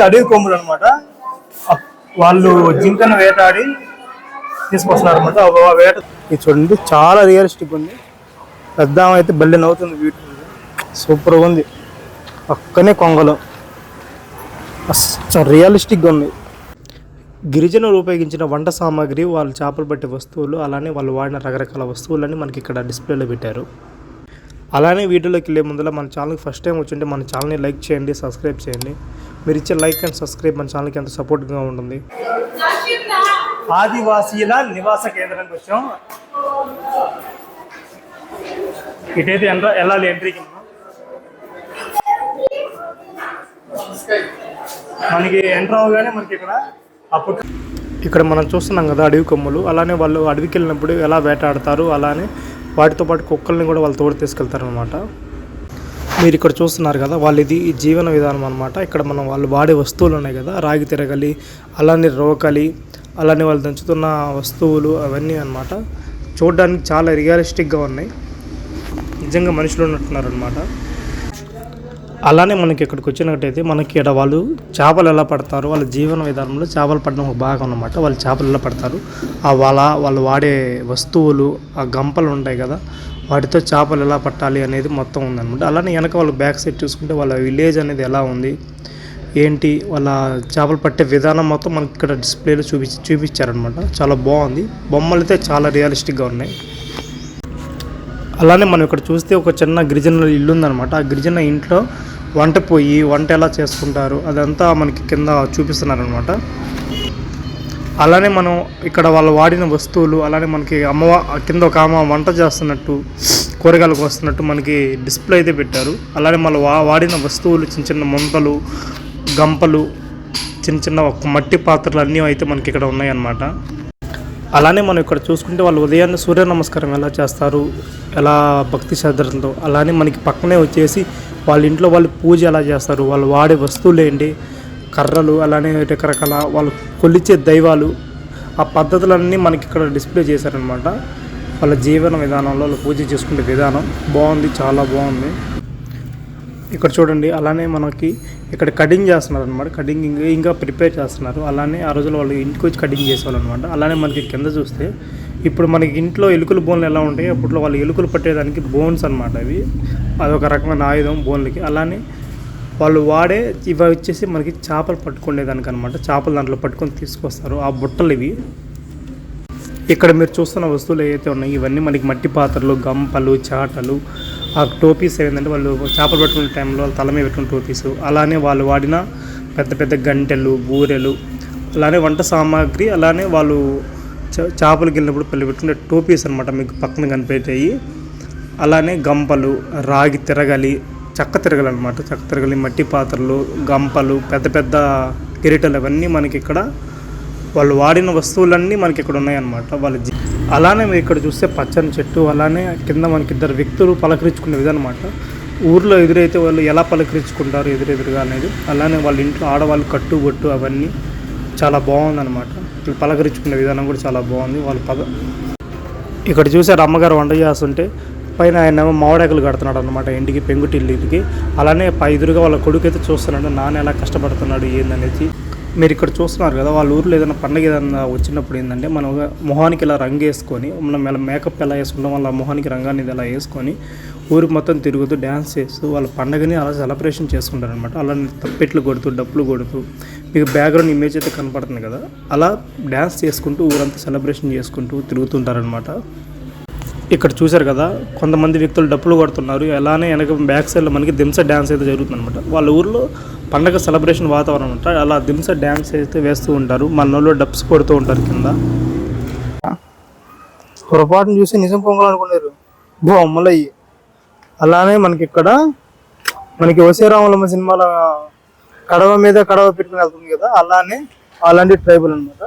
అడవి కొమ్ములు అనమాట. వాళ్ళు జింకను వేటాడి తీసుకొస్తున్నారు అనమాట. వేట ఇది చూడండి, చాలా రియలిస్టిక్ ఉంది. పెద్ద అయితే బల్లె నవ్వుతుంది, బ్యూటిఫుల్, సూపర్గా ఉంది. పక్కనే కొంగలు, అసలు రియలిస్టిక్గా ఉంది. గిరిజనులు ఉపయోగించిన వంట సామాగ్రి, వాళ్ళు చేపలు పట్టే వస్తువులు, అలానే వాళ్ళు వాడిన రకరకాల వస్తువులన్నీ మనకి ఇక్కడ డిస్ప్లేలో పెట్టారు. అలానే వీడియోలోకి వెళ్ళే ముందర మన ఛానల్కి ఫస్ట్ టైం వచ్చింటే మన ఛానల్ని లైక్ చేయండి, సబ్స్క్రైబ్ చేయండి. మీరు ఇచ్చే లైక్ అండ్ సబ్స్క్రైబ్ మన ఛానల్కి ఎంత సపోర్ట్గా ఉంటుంది. ఆదివాసీల నివాస కేంద్రానికి వచ్చాం. ఇటైతే వెళ్ళాలి ఎంట్రీకి. మనకి ఎంటర్ అవగానే మనకి ఇక్కడ మనం చూస్తున్నాం కదా అడవి కొమ్ములు. అలానే వాళ్ళు అడవికి వెళ్ళినప్పుడు ఎలా వేటాడతారు, అలానే వాటితో పాటు కుక్కల్ని కూడా వాళ్ళు తోడు తీసుకెళ్తారు అనమాట. మీరు ఇక్కడ చూస్తున్నారు కదా, వాళ్ళు ఇది జీవన విధానం అనమాట. ఇక్కడ మనం వాళ్ళు వాడే వస్తువులు ఉన్నాయి కదా, రాగి తిరగలి, అలానే రోకలి, అలానే వాళ్ళు దంచుతున్న వస్తువులు అవన్నీ అనమాట. చూడడానికి చాలా రియలిస్టిక్గా ఉన్నాయి, నిజంగా మనుషులు ఉన్నట్టున్నారు అనమాట. అలానే మనకి ఇక్కడికి వచ్చినట్టయితే మనకి ఇక్కడ వాళ్ళు చేపలు ఎలా పడతారు, వాళ్ళ జీవన విధానంలో చేపలు పడడం ఒక భాగం అనమాట. వాళ్ళు చేపలు ఎలా పడతారు, ఆ వాళ్ళు వాడే వస్తువులు, ఆ గంపలు ఉంటాయి కదా, వాటితో చేపలు ఎలా పట్టాలి అనేది మొత్తం ఉందన్నమాట. అలానే వెనక వాళ్ళు బ్యాక్ సైడ్ చూసుకుంటే వాళ్ళ విలేజ్ అనేది ఎలా ఉంది, ఏంటి, వాళ్ళ చేపలు పట్టే విధానం మొత్తం మనకి ఇక్కడ డిస్ప్లేలో చూపించారనమాట. చాలా బాగుంది. బొమ్మలు అయితే చాలా రియలిస్టిక్గా ఉన్నాయి. అలానే మనం ఇక్కడ చూస్తే ఒక చిన్న గిరిజనుల ఇల్లు ఉందన్నమాట. ఆ గిరిజన ఇంట్లో వంట ఎలా చేసుకుంటారు అదంతా మనకి కింద చూపిస్తున్నారనమాట. అలానే మనం ఇక్కడ వాళ్ళు వాడిన వస్తువులు, అలానే మనకి కింద ఒక ఆమె వంట చేస్తున్నట్టు, కూరగాయలకు వస్తున్నట్టు మనకి డిస్ప్లే అయితే పెట్టారు. అలానే మనం వాడిన వస్తువులు, చిన్న చిన్న ముంతలు, గంపలు, చిన్న మట్టి పాత్రలు అన్నీ అయితే మనకి ఇక్కడ ఉన్నాయన్నమాట. అలానే మనం ఇక్కడ చూసుకుంటే వాళ్ళు ఉదయాన్నే సూర్య నమస్కారం ఎలా చేస్తారు, ఎలా భక్తి శ్రద్ధలతో, అలానే మనకి పక్కనే వచ్చేసి వాళ్ళ ఇంట్లో వాళ్ళు పూజ ఎలా చేస్తారు, వాళ్ళు వాడే వస్తువులు ఏంటి, కర్రలు, అలానే రకరకాల వాళ్ళు కొలిచే దైవాలు, ఆ పద్ధతులన్నీ మనకి ఇక్కడ డిస్ప్లే చేశారనమాట. వాళ్ళ జీవన విధానంలో వాళ్ళు పూజ చేసుకునే విధానం బాగుంది, చాలా బాగుంది. ఇక్కడ చూడండి, అలానే మనకి ఇక్కడ కటింగ్ చేస్తున్నారు అనమాట. కటింగ్ ఇంకా ప్రిపేర్ చేస్తున్నారు. అలానే ఆ రోజుల్లో వాళ్ళు ఇంటికి వచ్చి కటింగ్ చేసేవాళ్ళు అనమాట. అలానే మనకి కింద చూస్తే ఇప్పుడు మనకి ఇంట్లో ఎలుకల బోన్లు ఎలా ఉంటాయి, అప్పట్లో వాళ్ళు ఎలుకలు పట్టేదానికి బోన్స్ అనమాట. అవి అదొక రకమైన ఆయుధం బోన్లకి. అలానే వాళ్ళు వాడే ఇవి వచ్చేసి మనకి చేపలు పట్టుకునేదానికి అనమాట. చేపలు దాంట్లో పట్టుకొని తీసుకొస్తారు, ఆ బుట్టలు ఇవి. ఇక్కడ మీరు చూస్తున్న వస్తువులు ఏవైతే ఉన్నాయి ఇవన్నీ మనకి మట్టి పాత్రలు, గంపలు, చాటలు, ఆ టోపీస్ ఏంటంటే వాళ్ళు చేపలు పట్టుకునే టైంలో వాళ్ళ తల మీద పెట్టుకున్న టోపీసు, అలానే వాళ్ళు వాడిన పెద్ద పెద్ద గంటెలు, బూరెలు, అలానే వంట సామాగ్రి, అలానే వాళ్ళు చేపలకు వెళ్ళినప్పుడు పెట్టుకునే టోపీస్ అనమాట మీకు పక్కన కనిపెట్టాయి. అలానే గంపలు, రాగి తిరగలి, చెక్క తిరగలి అనమాట. చెక్క తిరగలి, మట్టి పాత్రలు, గంపలు, పెద్ద పెద్ద కిరీటాలు, అవన్నీ మనకి ఇక్కడ వాళ్ళు వాడిన వస్తువులన్నీ మనకి ఇక్కడ ఉన్నాయన్నమాట. అలానే మీరు ఇక్కడ చూస్తే పచ్చని చెట్టు, అలానే కింద మనకి ఇద్దరు వ్యక్తులు పలకరించుకునే విధనమాట. ఊర్లో ఎదురైతే వాళ్ళు ఎలా పలకరించుకుంటారు ఎదురుగా అనేది. అలానే వాళ్ళ ఇంట్లో ఆడవాళ్ళు కట్టుబొట్టు అవన్నీ చాలా బాగుందన్నమాట. వీళ్ళు పలకరించుకునే విధానం కూడా చాలా బాగుంది. ఇక్కడ చూసారు అమ్మగారు వంట చేస్తుంటే పైన ఆయన మామిడాకులు కడుతున్నాడు అనమాట ఇంటికి, పెంకుటిల్లుకి. అలానే ఎదురుగా వాళ్ళ కొడుకు అయితే చూస్తున్నాడు నాన్న ఎలా కష్టపడుతున్నాడు ఏందనేది. మీరు ఇక్కడ చూస్తున్నారు కదా, వాళ్ళ ఊర్లో ఏదైనా పండుగ ఏదైనా వచ్చినప్పుడు ఏంటంటే మనం మొహానికి ఇలా రంగు వేసుకొని, మనం మేకప్ ఎలా వేసుకుంటాం వాళ్ళ మొహానికి రంగాన్ని ఇలా వేసుకొని ఊరు మొత్తం తిరుగుతూ డ్యాన్స్ చేస్తూ వాళ్ళ పండుగని అలా సెలబ్రేషన్ చేసుకుంటారు అనమాట. అలా తప్పెట్లు కొడుతూ, డప్పులు కొడుతూ, మీకు బ్యాక్గ్రౌండ్ ఇమేజ్ అయితే కనపడుతుంది కదా, అలా డ్యాన్స్ చేసుకుంటూ ఊరంతా సెలబ్రేషన్ చేసుకుంటూ తిరుగుతుంటారనమాట. ఇక్కడ చూశారు కదా, కొంతమంది వ్యక్తులు డప్పులు కొడుతున్నారు. అలానే వెనక బ్యాక్ సైడ్లో మనకి దింస డ్యాన్స్ అయితే జరుగుతుంది అనమాట. వాళ్ళ ఊర్లో పండగ సెలబ్రేషన్ వాతావరణం అంట. అలా దింస డ్యాన్స్ అయితే వేస్తూ ఉంటారు. మన ఊళ్ళో డప్స్ కొడుతూ ఉంటారు కింద. పొరపాటును చూసి నిజం పొంగాలనుకున్నారు బొమ్మలయ్యి. అలానే మనకి ఇక్కడ మనకి వసీరాములమ్మ సినిమాల కడవ మీద కడవ పెట్టుకుని వెళ్తుంది కదా, అలాంటి ట్రైబుల్ అనమాట.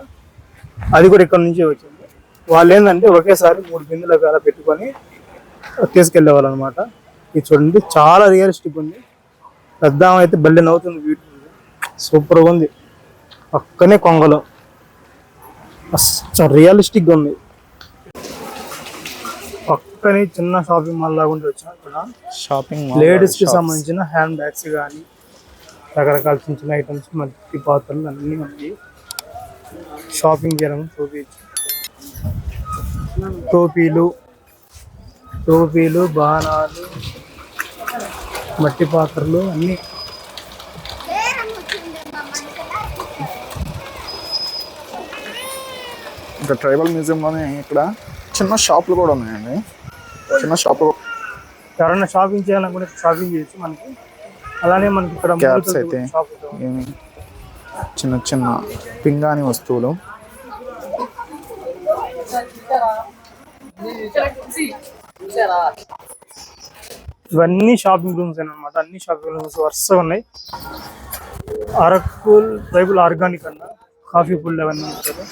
అది కూడా ఇక్కడ నుంచి వచ్చింది. వాళ్ళు ఏంటంటే ఒకేసారి 3 బిందులు అలా పెట్టుకొని తీసుకెళ్లేవాళ్ళు అనమాట. ఇది చూడండి, చాలా రియలిస్టిక్ ఉంది. పెద్ద అయితే బల్లె నవ్వుతుంది, బ్యూటిఫుల్, సూపర్గా ఉంది. పక్కనే కొంగలు, అసలు రియలిస్టిక్గా ఉంది. పక్కనే చిన్న షాపింగ్ మాల్ లాగా వచ్చాను. ఇక్కడ షాపింగ్ లేడీస్ కి సంబంధించిన హ్యాండ్ బ్యాగ్స్ కానీ, రకరకాల చిన్న చిన్న ఐటమ్స్ మట్టి పాత్రలు అన్నీ మనకి షాపింగ్ చేయడం చూపించు. టోపీలు బాణాలు మట్టి పాత్రలు అన్నీ. ఇంకా ట్రైబల్ మ్యూజియంలోనే ఇక్కడ చిన్న షాపులు కూడా ఉన్నాయండి. చిన్న షాపులు ఎవరైనా షాపింగ్ చేయాలనుకుంటే షాపింగ్ చేయొచ్చు మనకి. అలానే మనకి ఇక్కడ క్యాప్స్ అయితే చిన్న చిన్న పింగాణి వస్తువులు. ఇవన్నీ షాపింగ్ రూమ్స్ అనమాట. అన్ని షాపింగ్ రూమ్స్ వరుసగా ఉన్నాయి. అరకు ట్రైబల్ ఆర్గానిక్ అన్న కాఫీ పుల్ అవన్నీ ఉంటారు.